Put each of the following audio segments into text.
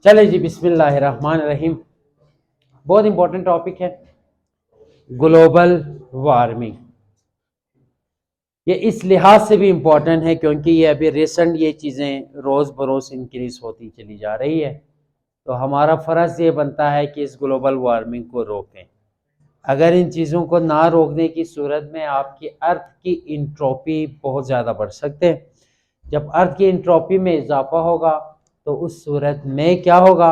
चले जी, बिस्मिल्लाहिर्रहमानिर्रहीम। बहुत इंपॉर्टेंट टॉपिक है ग्लोबल वार्मिंग। ये इस लिहाज से भी इम्पोर्टेंट है क्योंकि ये अभी रिसेंट ये चीज़ें रोज़ बरोज़ इंक्रीज होती चली जा रही है, तो हमारा फ़र्ज़ ये बनता है कि इस ग्लोबल वार्मिंग को रोकें। अगर इन चीज़ों को ना रोकने की सूरत में आपकी अर्थ की इंट्रोपी बहुत ज़्यादा बढ़ सकते हैं। जब अर्थ की इंट्रोपी में इजाफा होगा तो उस सूरत में क्या होगा,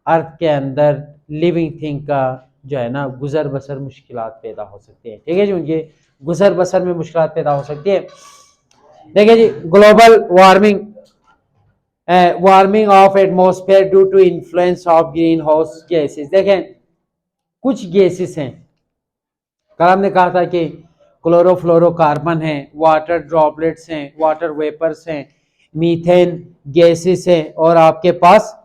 अर्थ के अंदर लिविंग थिंग का जो है ना गुजर बसर मुश्किलात पैदा हो सकती है। ठीक है जी, उनके गुजर बसर में मुश्किलात पैदा हो सकती है। देखिए जी, global warming warming of atmosphere due to influence of green house gases. देखें, कुछ गैसेस हैं, कल हमने कहा था कि क्लोरोफ्लोरोकार्बन है, वाटर ड्रॉपलेट्स हैं, वाटर वेपर्स हैं, मीथेन गैसेस हैं और आपके पास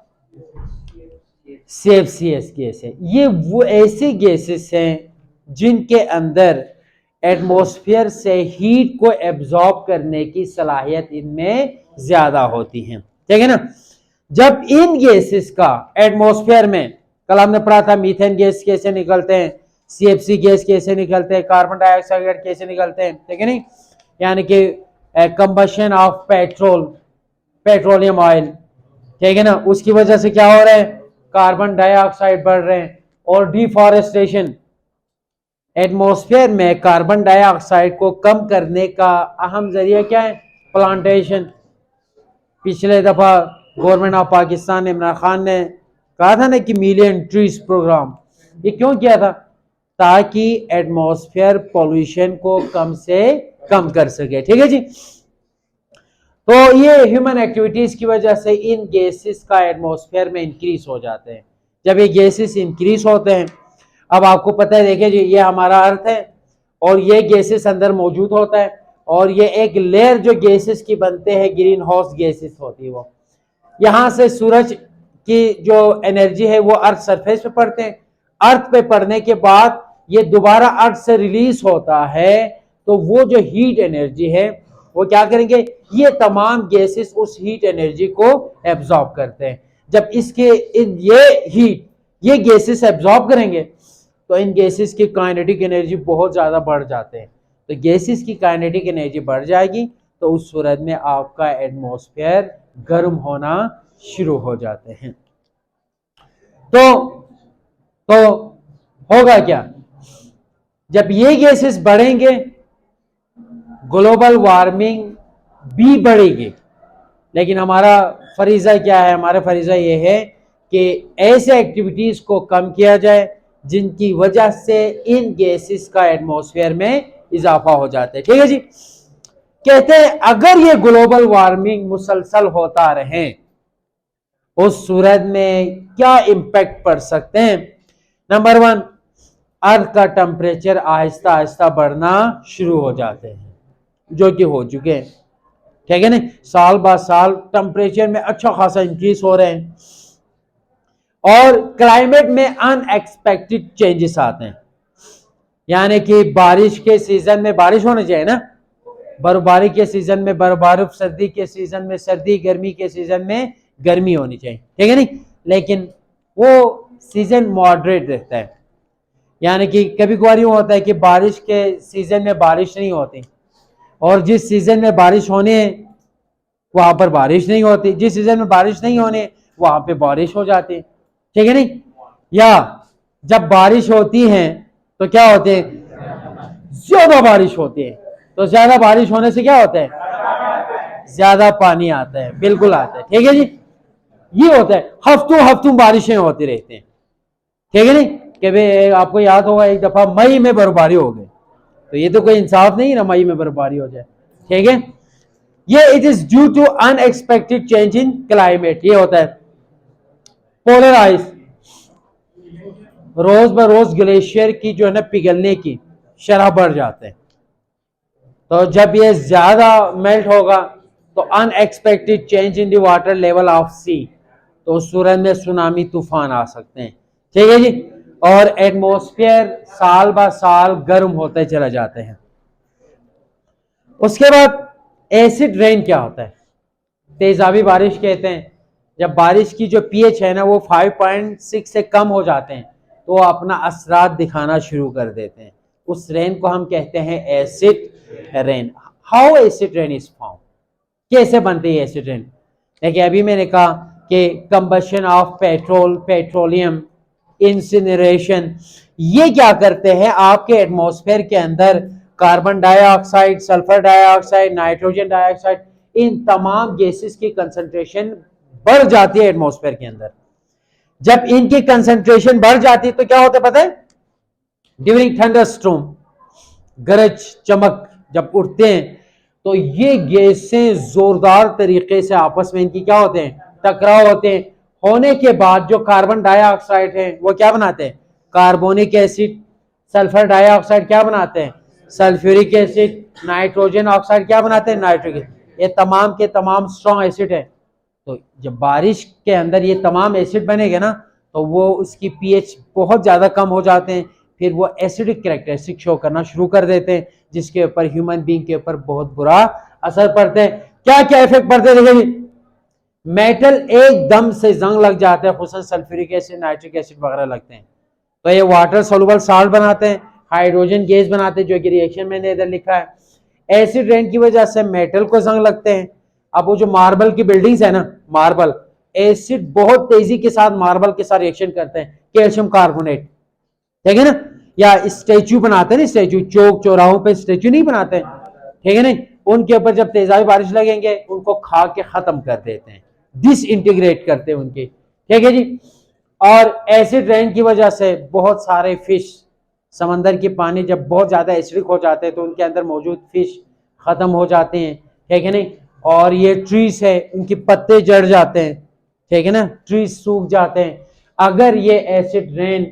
CFCS गैस है। ये वो ऐसी गैसेस हैं जिनके अंदर एटमॉस्फेयर से हीट को एब्जॉर्ब करने की सलाहियत इनमें ज्यादा होती है। ठीक है ना। जब इन गैसेस का एटमॉस्फेयर में, कल हमने पढ़ा था मीथेन गैस कैसे निकलते हैं, CFC गैस कैसे निकलते हैं, कार्बन डाइऑक्साइड कैसे निकलते हैं, ठीक है नहीं, यानी कि कंबशन ऑफ पेट्रोलियम ऑयल, ठीक है ना, उसकी वजह से क्या हो रहा है, कार्बन डाइऑक्साइड बढ़ रहे हैं। और डिफॉरेस्टेशन, एटमॉस्फेयर में कार्बन डाइऑक्साइड को कम करने का अहम जरिया क्या है, प्लांटेशन। पिछले दफा गवर्नमेंट ऑफ पाकिस्तान इमरान खान ने कहा था ना कि मिलियन ट्रीज प्रोग्राम, ये क्यों किया था, ताकि एटमॉस्फेयर पॉल्यूशन को कम से कम कर सके। ठीक है जी। तो ये ह्यूमन एक्टिविटीज की वजह से इन गैसेस का एटमॉस्फेयर में इंक्रीज हो जाते हैं। जब ये गैसेस इंक्रीज होते हैं, अब आपको पता है, देखिए जी, ये हमारा अर्थ है और ये गैसेस अंदर मौजूद होता है और ये एक लेयर जो गैसेस की बनते हैं, ग्रीन हाउस गैसेस होती है, वो यहां से सूरज की जो एनर्जी है वो अर्थ सरफेस पे पड़ते हैं। अर्थ पे पड़ने के बाद ये दोबारा अर्थ से रिलीज होता है, तो वो जो हीट एनर्जी है वो क्या करेंगे, ये तमाम गैसेस उस हीट एनर्जी को एब्जॉर्ब करते हैं। जब इसके ये गैसेस एब्जॉर्ब करेंगे तो इन गैसेस की काइनेटिक एनर्जी बहुत ज्यादा बढ़ जाते हैं। तो गैसेस की काइनेटिक एनर्जी बढ़ जाएगी तो उस सूरत में आपका एटमॉस्फेयर गर्म होना शुरू हो जाते हैं। तो होगा क्या, जब ये गैसेस बढ़ेंगे ग्लोबल वार्मिंग भी बढ़ेगी। लेकिन हमारा फरीजा क्या है, हमारा फरीजा ये है कि ऐसे एक्टिविटीज को कम किया जाए जिनकी वजह से इन गैसेस का एटमॉस्फेयर में इजाफा हो जाता है। ठीक है जी। कहते हैं अगर ये ग्लोबल वार्मिंग मुसलसल होता रहे उस सूरत में क्या इंपैक्ट पड़ सकते हैं। नंबर 1, अर्थ का टेम्परेचर आहिस्ता आहिस्ता बढ़ना शुरू हो जाते हैं, जो कि हो चुके हैं। ठीक है ना, साल बा साल टेम्परेचर में अच्छा खासा इंक्रीज हो रहे हैं और क्लाइमेट में अनएक्सपेक्टेड चेंजेस आते हैं। यानी कि बारिश के सीजन में बारिश होनी चाहिए ना, बर्फबारी के सीजन में बर्फबारी, सर्दी के सीजन में सर्दी, गर्मी के सीजन में गर्मी होनी चाहिए। ठीक है नहीं, लेकिन वो सीजन मॉडरेट रहता है। यानी कि कभी कभार यूं होता है कि बारिश के सीजन में बारिश नहीं होती और जिस सीजन में बारिश होने है वहां पर बारिश नहीं होती, जिस सीजन में बारिश नहीं होने वहां पे बारिश हो जाती है। ठीक है नहीं, या जब बारिश होती है तो क्या होते हैं, ज्यादा बारिश होती है, तो ज्यादा बारिश होने से क्या होता है, ज्यादा पानी आता है, बिल्कुल आता है। ठीक है जी, ये होता है, हफ्तों हफ्तों बारिशें होती रहती हैं। ठीक है नहीं, कि भाई आपको याद होगा एक दफा मई में बर्फबारी हो गई, तो ये तो कोई इंसाफ नहीं ना, मई में बर्फबारी हो जाए। ठीक है, ये it is due to unexpected change in climate. ये होता है पोलर आइस, रोज ब रोज ग्लेशियर की जो है ना पिघलने की शरह बढ़ जाते हैं। तो जब ये ज्यादा मेल्ट होगा तो unexpected change in the water level of sea, तो उस सूरत में सुनामी तूफान आ सकते हैं। ठीक है जी, और एटमॉस्फेयर साल बा साल गर्म होते चले जाते हैं। उसके बाद एसिड रेन क्या होता है, तेजाबी बारिश कहते हैं, जब बारिश की जो पीएच है ना वो 5.6 से कम हो जाते हैं तो वो अपना असरात दिखाना शुरू कर देते हैं। उस रेन को हम कहते हैं acid rain. How acid rain is form, कैसे बनती है एसिड रेन? देखिए अभी मैंने कहा कि combustion of petrol, petroleum, incineration, ये क्या करते हैं आपके एटमॉस्फेयर के अंदर carbon dioxide, sulphur dioxide, nitrogen dioxide, इन तमाम गैसेस की कंसंट्रेशन बढ़ जाती है एटमॉस्फेयर के अंदर। जब इनकी कंसंट्रेशन बढ़ जाती है तो क्या होता है पता है? ड्यूरिंग थंडरस्टॉर्म, गरज चमक जब उठते हैं तो ये गैसें जोरदार तरीके से आपस में इनकी क्या होते हैं, टकराव होते हैं। होने के बाद जो कार्बन डाइऑक्साइड है वो क्या बनाते हैं, कार्बोनिक एसिड, सल्फर डाइऑक्साइड क्या बनाते हैं, सल्फ्यूरिक एसिड, नाइट्रोजन ऑक्साइड क्या बनाते हैं, नाइट्रिक एसिड। ये तमाम के तमाम स्ट्रॉन्ग एसिड है। तो जब बारिश के अंदर ये तमाम एसिड बनेंगे ना तो वो उसकी पीएच बहुत ज्यादा कम हो जाते हैं, फिर वो एसिडिक कैरेक्टरिस्टिक शो करना शुरू कर देते हैं जिसके ऊपर ह्यूमन बीइंग के ऊपर बहुत बुरा असर पड़ते हैं। क्या क्या इफेक्ट पड़ते हैं देखिए, मेटल एकदम से जंग लग जाते हैं, खुसूसन सल्फ्यूरिक एसिड, नाइट्रिक एसिड वगैरह लगते हैं तो ये वाटर सोलुबल साल्ट बनाते हैं, हाइड्रोजन गैस बनाते हैं जो कि रिएक्शन मैंने इधर लिखा है। एसिड रेन की वजह से मेटल को जंग लगते हैं। अब वो जो मार्बल की बिल्डिंग्स है ना, मार्बल, एसिड बहुत तेजी के साथ मार्बल के साथ रिएक्शन करते हैं, कैल्शियम कार्बोनेट, ठीक है ना, या स्टेच्यू बनाते हैं ना, स्टेच्यू चौक चौराहों पे स्टेच्यू नहीं बनाते हैं, ठीक है ना, उनके ऊपर जब तेजाबी बारिश लगेंगे उनको खा के खत्म कर देते हैं, डिसइंटीग्रेट करते हैं उनके, ठीक है जी। और एसिड रेन की वजह से बहुत सारे फिश, समंदर की पानी जब बहुत ज्यादा एसिडिक हो जाते हैं तो उनके अंदर मौजूद फिश खत्म हो जाते हैं, ठीक है नहीं। और ये ट्रीज है उनके पत्ते जड़ जाते हैं, ठीक है ना, ट्रीज सूख जाते हैं। अगर ये एसिड रेन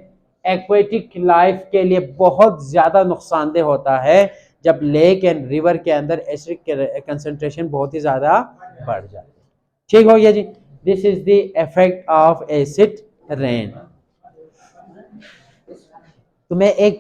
एक्वेटिक लाइफ के लिए बहुत ज्यादा नुकसानदेह होता है जब लेक एंड रिवर के अंदर एसिडिक कंसंट्रेशन बहुत ही ज्यादा बढ़ जाती है। ठीक हो गया जी, this is the effect of acid rain. तो मैं एक